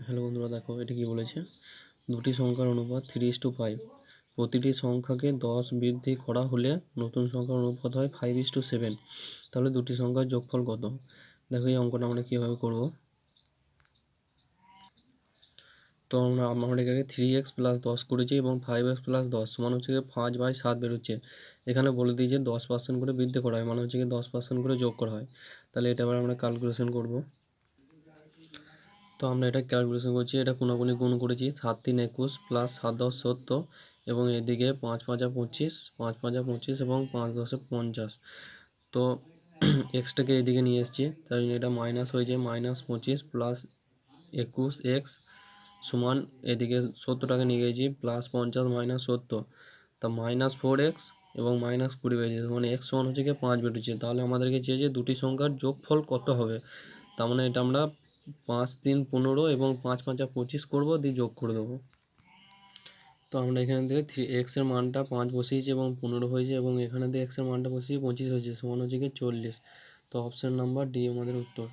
Hello বন্ধুরা, দেখো এটা কি বলেছে। দুটি সংখ্যার অনুপাত 3:5। প্রতিটি সংখ্যাকে 10 বৃদ্ধি করা হলে নতুন সংখ্যার অনুপাত হয় 5:7। তাহলে দুটি সংখ্যার যোগফল কত? দেখো এই অঙ্কটা আমরা কীভাবে করব। তো আমরা এখানে 3x + 10 করেছি এবং 5x + 10 সমান হচ্ছে 5/7 বেরোচ্ছে। এখানে বলে দিয়েছে 10% করে বৃদ্ধি করা হয়, মানে হচ্ছে 10% করে যোগ করা হয়। তাহলে এটা আবার আমরা ক্যালকুলেশন করব। তো আমরা এটা ক্যালকুলেশন করছি, এটা কোনাকুনি গুণ করেছি। 7 3 21 + 7 10 70 এবং এদিকে 5 5 25, 5 5 25 এবং 5 10 50। তো এক্সটাকে এদিকে নিয়ে এসেছি, তাই এটা মাইনাস হয়ে যায়। -25 + 21x সমান এদিকে 70টাকে নিয়ে গেছি +50 - 70, তা -4x এবং -20 বেরিয়েছে। মানে x সমান হচ্ছে 5 বেরিয়েছে। তাহলে আমাদেরকে চেয়েছে দুটি সংখ্যার যোগফল কত হবে। তার মানে এটা আমরা 5 3 15 এবং 5 5 25 করবো, দিয়ে যোগ করে দেবো। তো আমরা এখান থেকে x এর মানটা 5 বসিয়েছি এবং 15 হয়েছে, এবং এখানে দিয়ে x এর মানটা বসিয়ে 25 হয়েছে, সমান হচ্ছে 40। তো অপশান নাম্বার ডি আমাদের উত্তর।